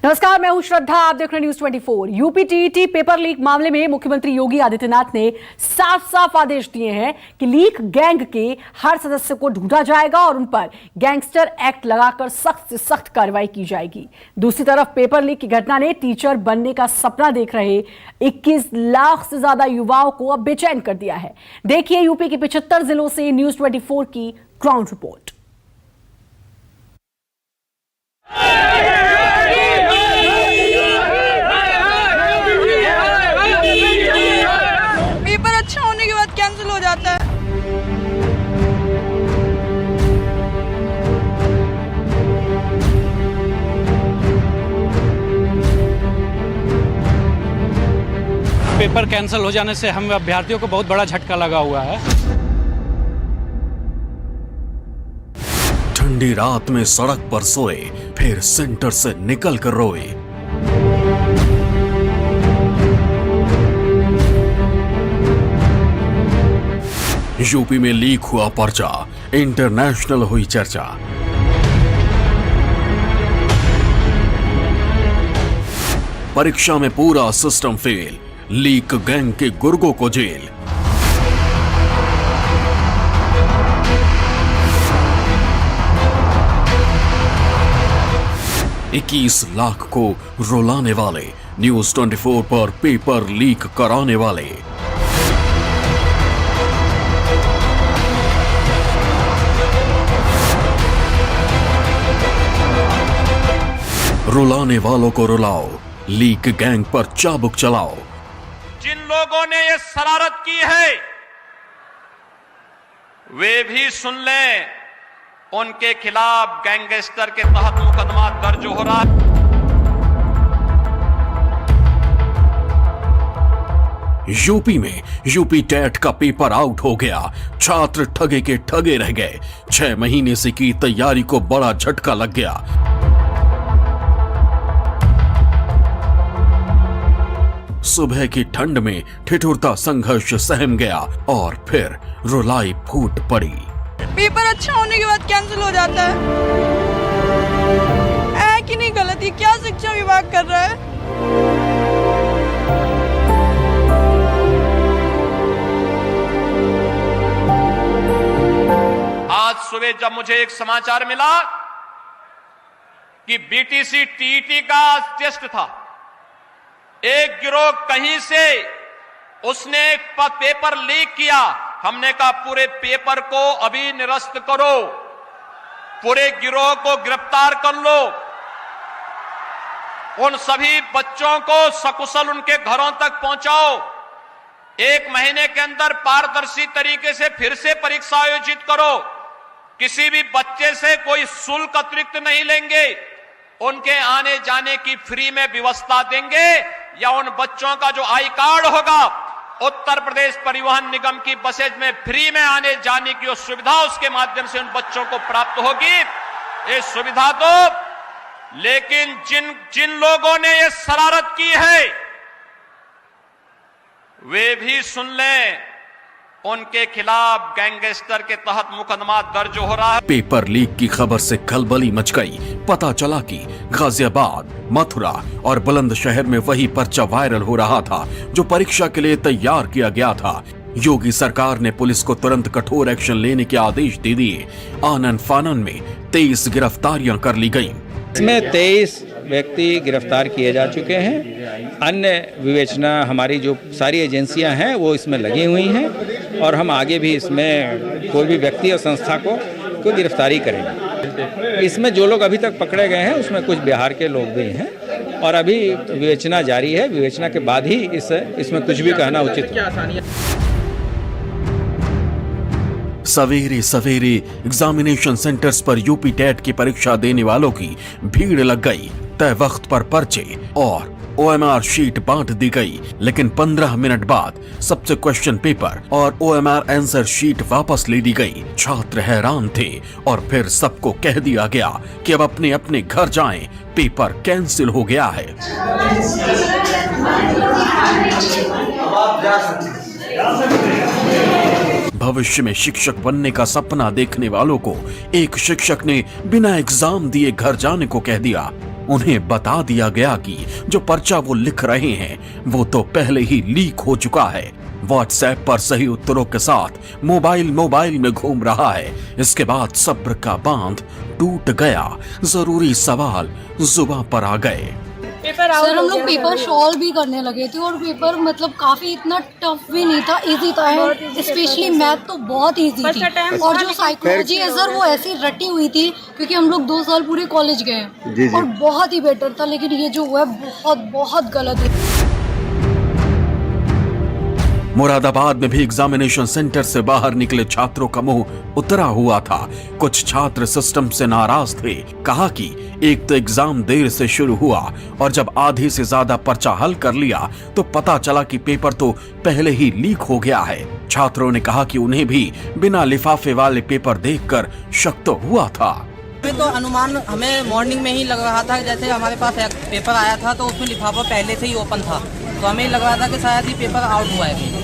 नमस्कार, मैं हूं श्रद्धा। आप देख रहे हैं news 24। UP TET paper leak मामले में मुख्यमंत्री योगी आदित्यनाथ ने साफ साफ आदेश दिए हैं कि लीक गैंग के हर सदस्य को ढूंढा जाएगा और उन पर गैंगस्टर एक्ट लगाकर सख्त से सख्त कार्रवाई की जाएगी। दूसरी तरफ पेपर लीक की घटना ने टीचर बनने का सपना देख रहे 21 लाख से ज्यादा युवाओं को अब बेचैन कर दिया है। देखिए यूपी के 75 जिलों से न्यूज 24 की ग्राउंड रिपोर्ट। पेपर अच्छा होने के बाद कैंसिल हो जाता है। पेपर कैंसिल हो जाने से हम अभ्यर्थियों को बहुत बड़ा झटका लगा हुआ है। ठंडी रात में सड़क पर सोए, फिर सेंटर से निकल कर रोए। यूपी में लीक हुआ पर्चा, इंटरनेशनल हुई चर्चा। परीक्षा में पूरा सिस्टम फेल, लीक गैंग के गुर्गों को जेल। $21 लाख को रुलाने वाले, न्यूज 24 पर पेपर लीक कराने वाले। रुलाने वालों को रुलाओ, लीक गैंग पर चाबुक चलाओ। जिन लोगों ने ये शरारत की है वे भी सुन लें, उनके खिलाफ गैंगस्टर के तहत मुकदमा दर्ज हो रहा है। यूपी में यूपी टेट का पेपर आउट हो गया, छात्र ठगे के ठगे रह गए। 6 महीने से की तैयारी को बड़ा झटका लग गया। सुबह की ठंड में ठिठुरता संघर्ष सहम गया और फिर रुलाई फूट पड़ी। पेपर अच्छा होने के बाद कैंसिल हो जाता है। है कि नहीं गलत? ये क्या शिक्षा विभाग कर रहा है? आज सुबह जब मुझे एक समाचार मिला कि बीटीसी टीईटी का टेस्ट था, एक गिरोह कहीं से उसने पेपर लीक किया। हमने कहा पूरे पेपर को अभी निरस्त करो, पूरे गिरोह को गिरफ्तार कर लो, उन सभी बच्चों को सकुशल उनके घरों तक पहुंचाओ। 1 महीने के अंदर पारदर्शी तरीके से फिर से परीक्षा आयोजित करो। किसी भी बच्चे से कोई शुल्क अतिरिक्त नहीं लेंगे, उनके आने जाने की फ्री में व्यवस्था देंगे, या उन बच्चों का जो आई कार्ड होगा उत्तर प्रदेश परिवहन निगम की बसेज में फ्री में आने जाने की सुविधा उसके माध्यम से उन बच्चों को प्राप्त होगी। ये सुविधा तो, लेकिन जिन लोगों ने ये शरारत की है वे भी सुन लें, उनके खिलाफ गैंगस्टर के तहत मुकदमा दर्ज हो रहा है। पेपर लीक की खबर से खलबली मच गई। पता चला कि गाजियाबाद, मथुरा और बुलंदशहर में वही पर्चा वायरल हो रहा था जो परीक्षा के लिए तैयार किया गया था। योगी सरकार ने पुलिस को तुरंत कठोर एक्शन लेने के आदेश दे दिए। आनन फानन में 23 गिरफ्तारियां कर ली गईं। इसमें 23 व्यक्ति गिरफ्तार किए जा चुके हैं। अन्य विवेचना हमारी जो सारी एजेंसियां हैं वो इसमें लगी हुई हैं और हम आगे भी इसमें कोई भी व्यक्ति और संस्था को गिरफ्तारी करेंगे। इसमें जो लोग अभी तक पकड़े गए हैं उसमें कुछ बिहार के लोग भी हैं और अभी विवेचना जारी है। विवेचना के बाद ही इसमें कुछ भी कहना उचित है। सवेरे सवेरे एग्जामिनेशन सेंटर्स पर यूपी टेट की परीक्षा देने वालों की भीड़ लग गई। तय वक्त पर पर्चे और OMR शीट बांट दी गई, लेकिन 15 मिनट बाद सबसे क्वेश्चन पेपर और OMR आंसर शीट वापस ले ली गई। छात्र हैरान थे और फिर सबको कह दिया गया कि अब अपने अपने घर जाएं, पेपर कैंसिल हो गया है। भविष्य में शिक्षक बनने का सपना देखने वालों को एक शिक्षक ने बिना एग्जाम दिए घर जाने को कह दिया। उन्हें बता दिया गया कि जो पर्चा वो लिख रहे हैं वो तो पहले ही लीक हो चुका है। व्हाट्सएप पर सही उत्तरों के साथ मोबाइल में घूम रहा है। इसके बाद सब्र का बांध टूट गया। जरूरी सवाल जुबान पर आ गए। पेपर सर हम आउट लोग पेपर सॉल्व भी करने लगे थे और पेपर मतलब काफ़ी इतना टफ भी नहीं था, इजी था। स्पेशली मैथ तो बहुत इजी थी और जो साइकोलॉजी है सर वो ऐसी रटी हुई थी क्योंकि हम लोग 2 साल पूरे कॉलेज गए हैं और बहुत ही बेटर था। लेकिन ये जो हुआ है बहुत गलत है। मुरादाबाद में भी एग्जामिनेशन सेंटर से बाहर निकले छात्रों का मुंह उतरा हुआ था। कुछ छात्र सिस्टम से नाराज थे। कहा कि एक तो एग्जाम देर से शुरू हुआ और जब आधे से ज्यादा पर्चा हल कर लिया तो पता चला कि पेपर तो पहले ही लीक हो गया है। छात्रों ने कहा कि उन्हें भी बिना लिफाफे वाले पेपर देखकर शक तो हुआ था। तो अनुमान हमें मॉर्निंग में ही लग रहा था, जैसे हमारे पास एक पेपर आया था तो उसमें लिफाफा पहले से ही ओपन था, तो हमें लग रहा था कि शायद ही पेपर आउट हुआ है।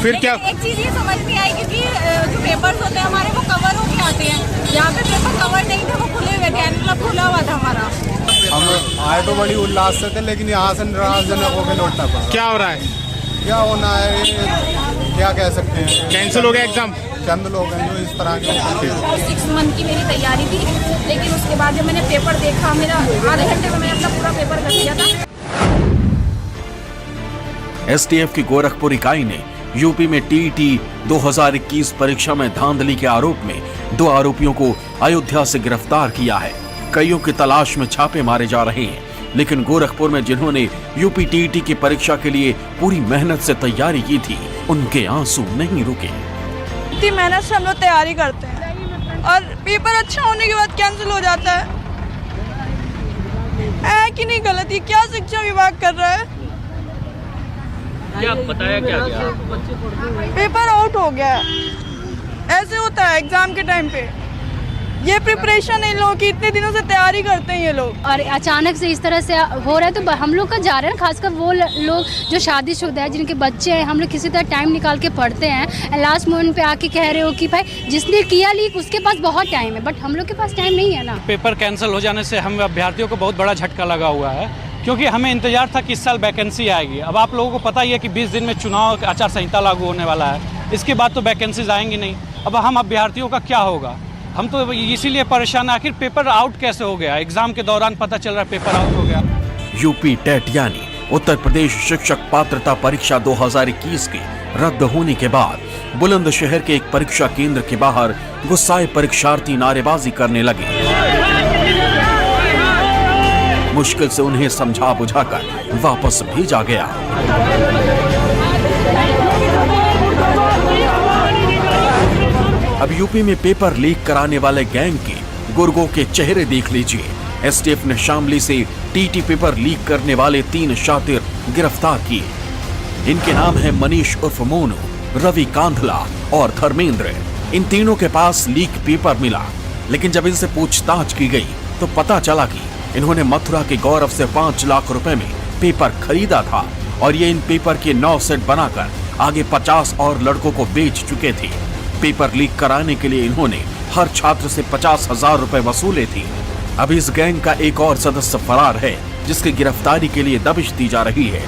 फिर क्या एक चीज ये समझ में आई क्योंकि जो पेपर्स होते हैं हमारे वो कवर होके आते हैं, यहाँ पे पेपर कवर नहीं थे, वो खुले हुए थे, मतलब खुला हुआ था हमारा। हम आए तो बड़ी उल्लास से थे लेकिन यहाँ से निराशजनक होकर लौटना पड़ा। क्या हो रहा है? क्या होना है क्या कह सकते हैं, कैंसिल हो गया एग्जाम। चंद लोग हैं जो इस तरह के 6 मंथ की मेरी तैयारी थी, लेकिन उसके बाद जब मैंने पेपर देखा मेरा आधे घंटे में मैंने अपना पूरा पेपर कर दिया था। एसटीएफ की गोरखपुर इकाई ने यूपी में टीईटी 2021 परीक्षा में धांधली के आरोप में 2 आरोपियों को अयोध्या से गिरफ्तार किया है। कईयों की तलाश में छापे मारे जा रहे हैं, लेकिन गोरखपुर में जिन्होंने यूपी टीईटी की परीक्षा के लिए पूरी मेहनत से तैयारी की थी, उनके आंसू नहीं रुके। इतनी मेहनत से हम लोग तैयारी करते हैं और पेपर अच्छा होने के बाद कैंसिल हो जाता है कि नहीं? गलती क्या शिक्षा विभाग कर रहा है? क्या बताया क्या गया? पेपर आउट हो गया है। ऐसे होता है एग्जाम के टाइम पे। ये प्रिपरेशन इन लोगों की, इतने दिनों से तैयारी करते हैं ये लोग और अचानक से इस तरह से हो रहा है तो हम लोग का जा रहे हैं, खासकर वो लोग जो शादीशुदा है, जिनके बच्चे हैं। हम लोग किसी तरह टाइम निकाल के पढ़ते हैं। लास्ट मोमेंट पे आके कह रहे हो कि भाई जिसने किया लीक उसके पास बहुत टाइम है, बट हम लोग के पास टाइम नहीं है ना। पेपर कैंसिल हो जाने से हम अभ्यर्थियों को बहुत बड़ा झटका लगा हुआ है, क्योंकि हमें इंतजार था कि इस साल वैकेंसी आएगी। अब आप लोगों को पता ही है कि 20 दिन में चुनाव आचार संहिता लागू होने वाला है। इसके बाद तो वैकेंसीज आएंगी नहीं। अब हम अभ्यर्थियों का क्या होगा? हम तो इसीलिए परेशान है, आखिर पेपर आउट कैसे हो गया? एग्जाम के दौरान पता चल रहा है पेपर आउट हो गया। यूपी टेट यानी उत्तर प्रदेश शिक्षक पात्रता परीक्षा 2021 के रद्द होने के बाद बुलंदशहर के एक परीक्षा केंद्र के बाहर गुस्साए परीक्षार्थी नारेबाजी करने लगे। मुश्किल से उन्हें समझा बुझाकर वापस भेजा गया। अब यूपी में पेपर लीक कराने वाले गैंग के गुर्गों के चेहरे देख लीजिए। एसटीएफ ने शामली से टीटी पेपर लीक करने वाले 3 शातिर गिरफ्तार किए। इनके नाम है मनीष उर्फ मोनू, रवि कांधला और धर्मेंद्र। इन तीनों के पास लीक पेपर मिला, लेकिन जब इनसे पूछताछ की गई तो पता चला कि इन्होंने मथुरा के गौरव से 5 लाख रुपए में पेपर खरीदा था और ये इन पेपर के 9 सेट बनाकर आगे 50 और लड़कों को बेच चुके थे। पेपर लीक कराने के लिए इन्होंने हर छात्र से 50,000 रुपए वसूले थे। अब इस गैंग का एक और सदस्य फरार है, जिसकी गिरफ्तारी के लिए दबिश दी जा रही है।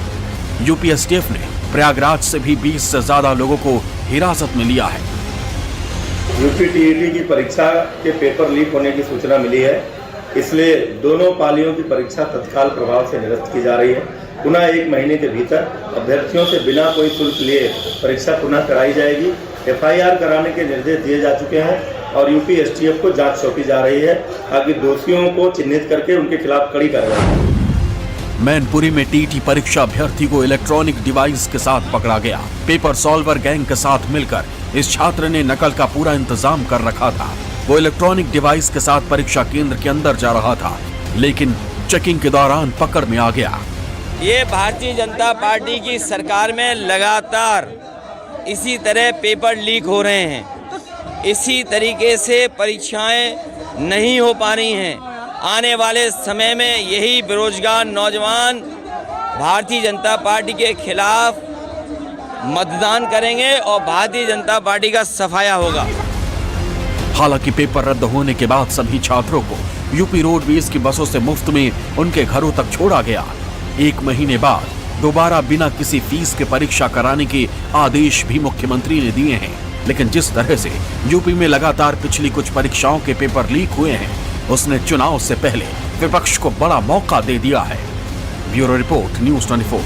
यूपी एसटीएफ ने प्रयागराज से भी 20 से ज्यादा लोगों को हिरासत में लिया है। यूपी टीईटी की परीक्षा के पेपर लीक होने की सूचना मिली है, इसलिए दोनों पालियों की परीक्षा तत्काल प्रभाव से निरस्त की जा रही है। पुनः 1 महीने के भीतर अभ्यर्थियों से बिना कोई शुल्क लिए परीक्षा पुनः कराई जाएगी। एफआईआर कराने के निर्देश दिए जा चुके हैं और यूपी एसटीएफ को जांच सौंपी जा रही है ताकि दोषियों को चिन्हित करके उनके खिलाफ कड़ी कार्रवाई। मैनपुरी में टीटी परीक्षा अभ्यर्थी को इलेक्ट्रॉनिक डिवाइस के साथ पकड़ा गया। पेपर सॉल्वर गैंग के साथ मिलकर इस छात्र ने नकल का पूरा इंतजाम कर रखा था। वो इलेक्ट्रॉनिक डिवाइस के साथ परीक्षा केंद्र के अंदर जा रहा था, लेकिन चेकिंग के दौरान पकड़ में आ गया। ये भारतीय जनता पार्टी की सरकार में लगातार इसी तरह पेपर लीक हो रहे हैं। इसी तरीके से परीक्षाएं नहीं हो पा रही हैं। आने वाले समय में यही बेरोजगार नौजवान भारतीय जनता पार्टी के खिलाफ मतदान करेंगे और भारतीय जनता पार्टी का सफाया होगा। हालांकि पेपर रद्द होने के बाद सभी छात्रों को यूपी रोडवेज की बसों से मुफ्त में उनके घरों तक छोड़ा गया। 1 महीने बाद दोबारा बिना किसी फीस के परीक्षा कराने के आदेश भी मुख्यमंत्री ने दिए हैं। लेकिन जिस तरह से यूपी में लगातार पिछली कुछ परीक्षाओं के पेपर लीक हुए हैं, उसने चुनाव से पहले विपक्ष को बड़ा मौका दे दिया है। Bureau report, news 24।